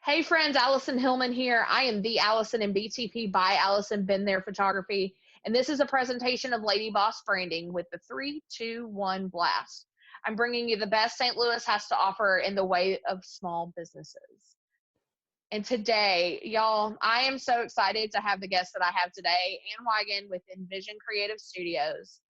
Hey friends, Alison Hillman here. I am the Alison in BTP by Alison Been There Photography, and this is a presentation of Lady Boss branding with the 3, 2, 1 blast. I'm bringing you the best St. Louis has to offer in the way of small businesses. And today, y'all, I am so excited to have the guest that I have today, Ann Wiegand with Envision Creative Studios.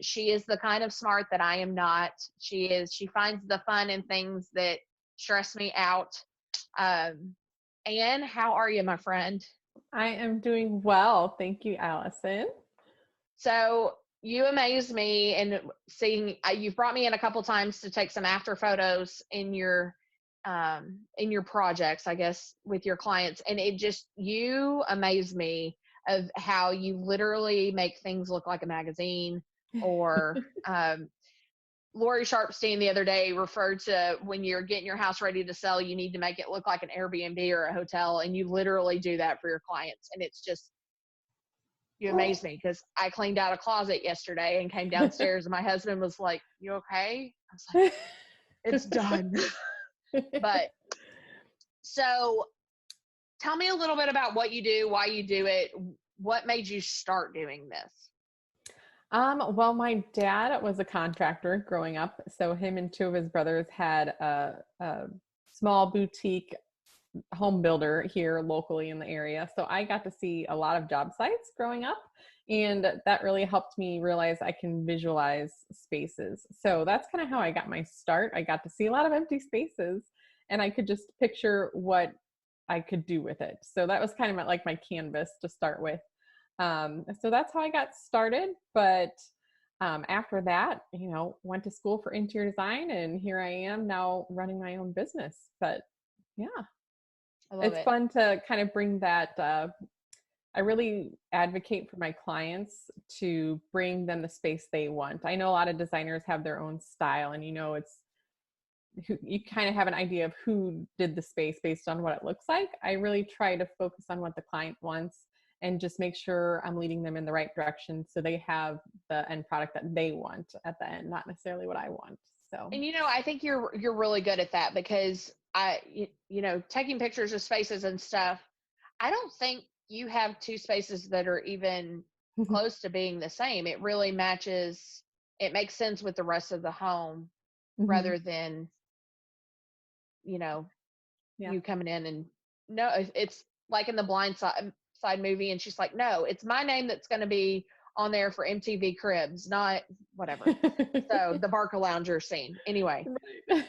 She is the kind of smart that I am not. She finds the fun in things that stress me out. Anne, how are you, my friend? I am doing well. Thank you, Allison. So you amaze me in seeing, you've brought me in a couple times to take some after photos in your projects, I guess, with your clients. And you amaze me of how you literally make things look like a magazine or, Lori Sharpstein the other day referred to when you're getting your house ready to sell, you need to make it look like an Airbnb or a hotel. And you literally do that for your clients. And it's just, you amaze me because I cleaned out a closet yesterday and came downstairs and my husband was like, "You okay?" I was like, "It's done." But so tell me a little bit about what you do, why you do it. What made you start doing this? Well, my dad was a contractor growing up. So him and two of his brothers had a small boutique home builder here locally in the area. So I got to see a lot of job sites growing up. And that really helped me realize I can visualize spaces. So that's kind of how I got my start. I got to see a lot of empty spaces and I could just picture what I could do with it. So that was kind of like my canvas to start with. So that's how I got started. But after that, went to school for interior design and here I am now running my own business. But yeah, I love it's it. fun to kind of bring that. I really advocate for my clients to bring them the space they want. I know a lot of designers have their own style and you kind of have an idea of who did the space based on what it looks like. I really try to focus on what the client wants and just make sure I'm leading them in the right direction so they have the end product that they want at the end, not necessarily what I want. So, And I think you're really good at that because taking pictures of spaces and stuff, I don't think you have two spaces that are even close to being the same. It really matches, it makes sense with the rest of the home mm-hmm. rather than, Yeah. you coming in and no, it's like in the Side movie. And she's like, "No, it's my name that's going to be on there for MTV Cribs, not whatever." So the Barca Lounger scene. Anyway, Right.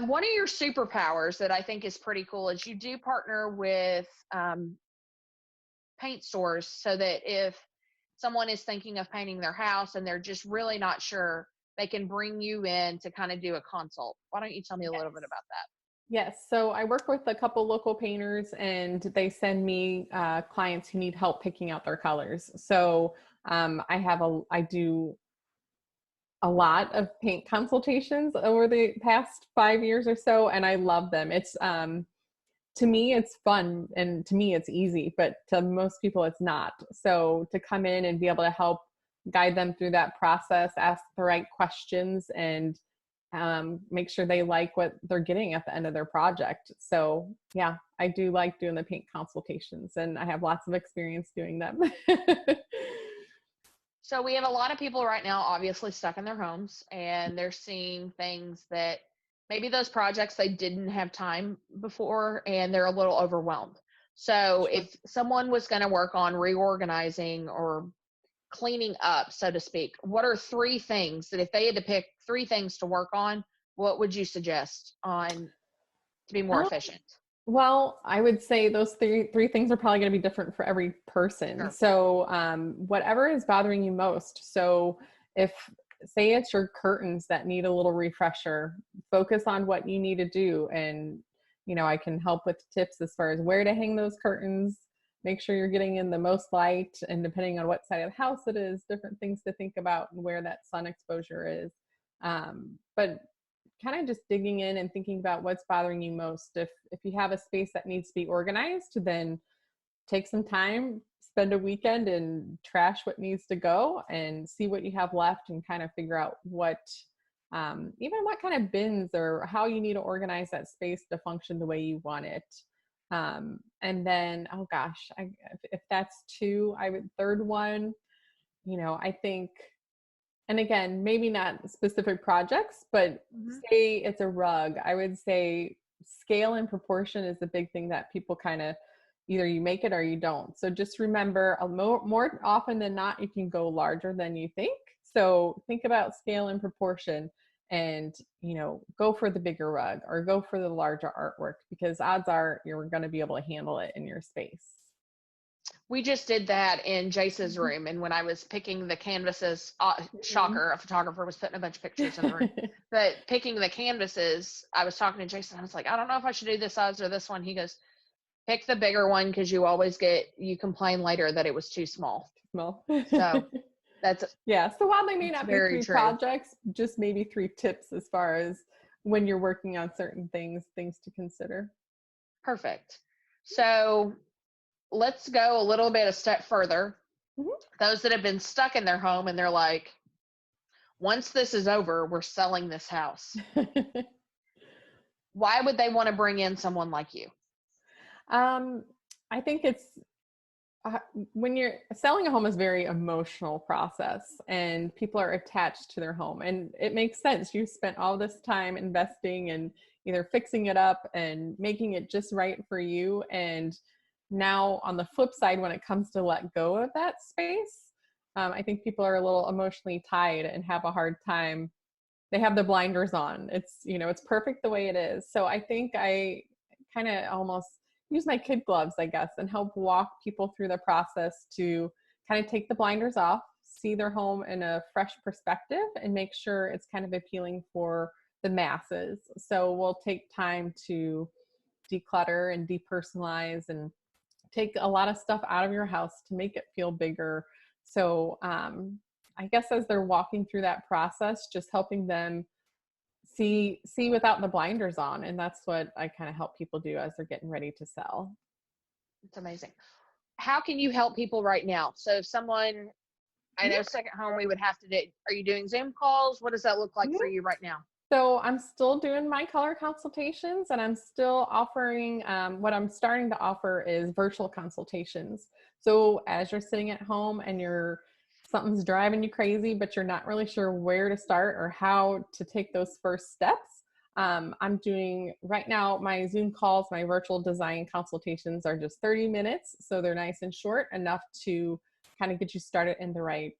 one of your superpowers that I think is pretty cool is you do partner with paint stores so that if someone is thinking of painting their house and they're just really not sure, they can bring you in to kind of do a consult. Why don't you tell me a little bit about that? Yes. So I work with a couple local painters and they send me clients who need help picking out their colors. So I do a lot of paint consultations over the past 5 years or so, and I love them. It's to me, it's fun, and to me, it's easy, but to most people, it's not. So to come in and be able to help guide them through that process, ask the right questions, and make sure they like what they're getting at the end of their project. So yeah, I do like doing the paint consultations, and I have lots of experience doing them. So we have a lot of people right now obviously stuck in their homes and they're seeing things that maybe those projects they didn't have time before and they're a little overwhelmed. So Sure. if someone was going to work on reorganizing or cleaning up, so to speak, what are three things that if they had to pick three things to work on, what would you suggest on to be more Um, efficient? Well, I would say those three things are probably going to be different for every person. Sure. So, whatever is bothering you most. So, if say it's your curtains that need a little refresher, focus on what you need to do, and I can help with tips as far as where to hang those curtains. Make sure you're getting in the most light, and depending on what side of the house it is, different things to think about and where that sun exposure is. But kind of just digging in and thinking about what's bothering you most. If you have a space that needs to be organized, then take some time, spend a weekend and trash what needs to go and see what you have left and kind of figure out what even what kind of bins or how you need to organize that space to function the way you want it. And then, oh gosh, if that's two, third one, I think, and again, maybe not specific projects, but say it's a rug, I would say scale and proportion is the big thing that people kind of, either you make it or you don't. So just remember, more often than not, you can go larger than you think. So think about scale and proportion and, go for the bigger rug or go for the larger artwork, because odds are you're going to be able to handle it in your space. We just did that in Jace's room. And when I was picking the canvases, shocker, a photographer was putting a bunch of pictures in the room, but picking the canvases, I was talking to Jason. I was like, I don't know if I should do this size or this one. He goes, pick the bigger one, because you complain later that it was too small. So that's yeah. So while they may not be three true. projects, just maybe 3 tips as far as when you're working on certain things to consider. Perfect. So let's go a little bit a step further. Those that have been stuck in their home and they're like, once this is over, we're selling this house. Why would they want to bring in someone like you? I think it's when you're selling a home is a very emotional process, and people are attached to their home, and it makes sense. You spent all this time investing and either fixing it up and making it just right for you. And now on the flip side, when it comes to let go of that space, I think people are a little emotionally tied and have a hard time. They have the blinders on. It's perfect the way it is. So I think I kind of almost use my kid gloves, I guess, and help walk people through the process to kind of take the blinders off, see their home in a fresh perspective, and make sure it's kind of appealing for the masses. So we'll take time to declutter and depersonalize and take a lot of stuff out of your house to make it feel bigger. So I guess as they're walking through that process, just helping them see without the blinders on. And that's what I kind of help people do as they're getting ready to sell. It's amazing. How can you help people right now? So if someone, I know second home, we would have to do, are you doing Zoom calls? What does that look like for you right now? So I'm still doing my color consultations, and I'm still offering, what I'm starting to offer is virtual consultations. So as you're sitting at home and something's driving you crazy, but you're not really sure where to start or how to take those first steps, I'm doing right now my Zoom calls, my virtual design consultations are just 30 minutes. So they're nice and short, enough to kind of get you started in the right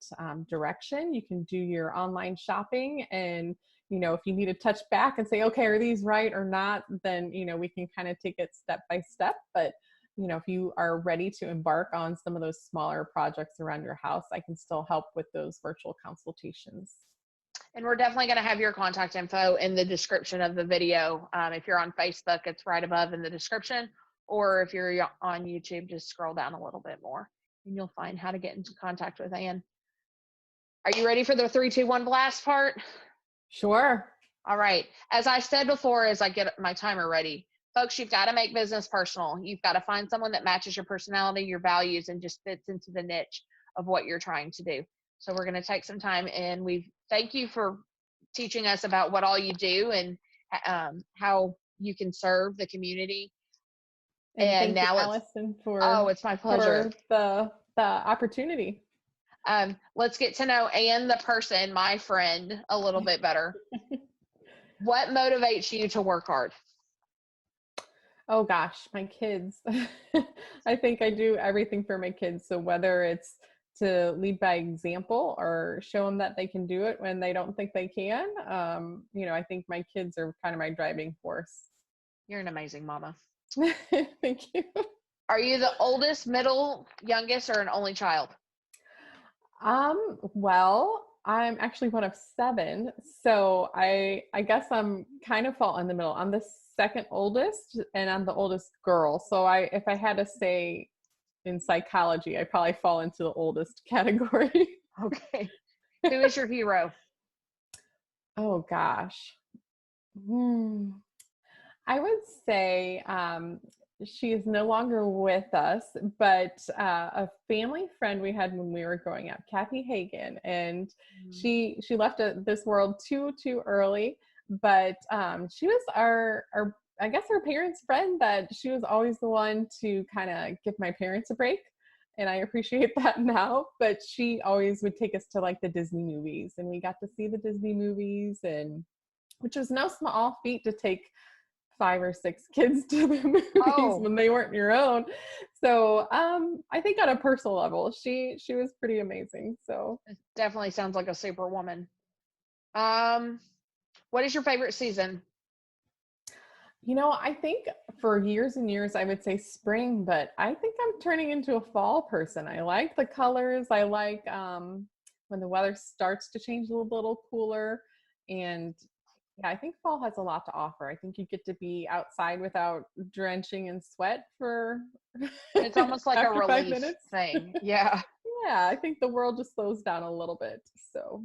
direction. You can do your online shopping, and if you need to touch back and say, okay, are these right or not, then, we can kind of take it step by step. But, if you are ready to embark on some of those smaller projects around your house, I can still help with those virtual consultations. And we're definitely going to have your contact info in the description of the video. If you're on Facebook, it's right above in the description. Or if you're on YouTube, just scroll down a little bit more and you'll find how to get into contact with Ann. Are you ready for the 3, 2, 1 blast part? Sure. All right. As I said before, as I get my timer ready, folks, you've got to make business personal. You've got to find someone that matches your personality, your values, and just fits into the niche of what you're trying to do. So we're going to take some time, and we thank you for teaching us about what all you do and how you can serve the community. And now, Alison, it's my pleasure. For the opportunity. Let's get to know Ann, the person, my friend, a little bit better. What motivates you to work hard? Oh gosh, my kids. I think I do everything for my kids. So whether it's to lead by example or show them that they can do it when they don't think they can, I think my kids are kind of my driving force. You're an amazing mama. Thank you. Are you the oldest, middle, youngest, or an only child? Well, I'm actually one of 7. So I guess I'm kind of fall in the middle. I'm the second oldest, and I'm the oldest girl. So if I had to say in psychology, I probably fall into the oldest category. Okay. Who is your hero? Oh gosh. I would say She is no longer with us, but a family friend we had when we were growing up, Kathy Hagan, and she left this world too early. But she was our I guess our parents' friend. That she was always the one to kind of give my parents a break, and I appreciate that now. But she always would take us to like the Disney movies, and we got to see the Disney movies, and which was no small feat to take 5 or 6 kids to the movies when they weren't your own. So I think on a personal level, she was pretty amazing. So it definitely sounds like a superwoman. What is your favorite season? You know, I think for years and years I would say spring, but I think I'm turning into a fall person. I like the colors. I like when the weather starts to change a little cooler, and yeah, I think fall has a lot to offer. I think you get to be outside without drenching in sweat for It's almost like a after 5 relief minutes. thing. Yeah. Yeah, I think the world just slows down a little bit. So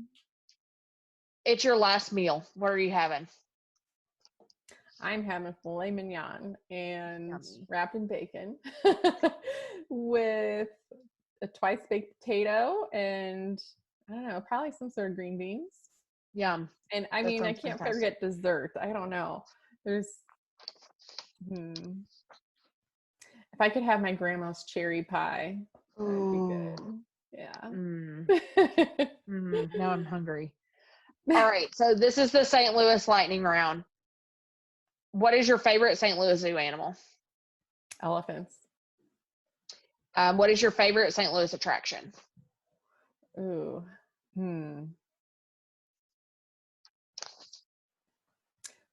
It's your last meal. What are you having? I'm having filet mignon and Yummy. wrapped in bacon with a twice baked potato and I don't know, probably some sort of green beans. Yum. And I That mean, I sounds can't fantastic. forget dessert. I don't know. There's, if I could have my grandma's cherry pie, that'd be Ooh. good. Yeah. Now I'm hungry. All right. So this is the St. Louis lightning round. What is your favorite St. Louis zoo animal? Elephants. What is your favorite St. Louis attraction? Ooh.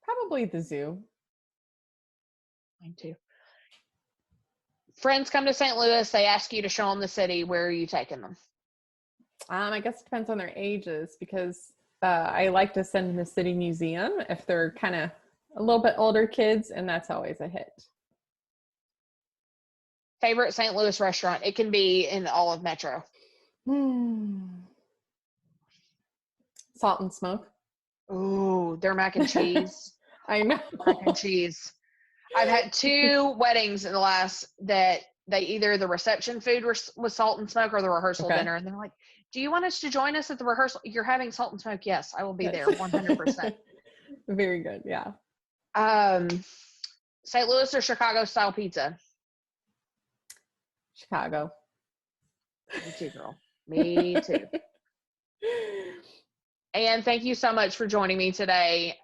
Probably the zoo. Mine too. Friends come to St. Louis. They ask you to show them the city. Where are you taking them? I guess it depends on their ages because I like to send them to City Museum if they're kind of a little bit older kids, and that's always a hit. Favorite St. Louis restaurant? It can be in all of Metro. Salt and Smoke. Ooh, their mac and cheese. I know. Mac and cheese. I've had 2 weddings in the last that they either the reception food was Salt and Smoke or the rehearsal dinner, and they're like, "Do you want us to join us at the rehearsal? You're having Salt and Smoke." Yes, I will be there 100%. Very good. Yeah. St. Louis or Chicago style pizza? Chicago. Me too, girl. Me too. And thank you so much for joining me today.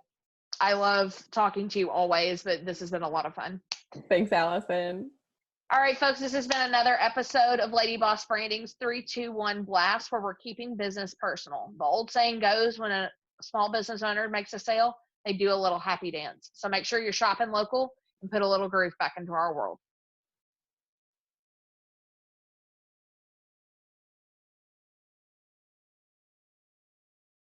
I love talking to you always, but this has been a lot of fun. Thanks, Allison. All right, folks, this has been another episode of Lady Boss Branding's 3-2-1 Blast, where we're keeping business personal. The old saying goes, when a small business owner makes a sale, they do a little happy dance. So make sure you're shopping local and put a little groove back into our world.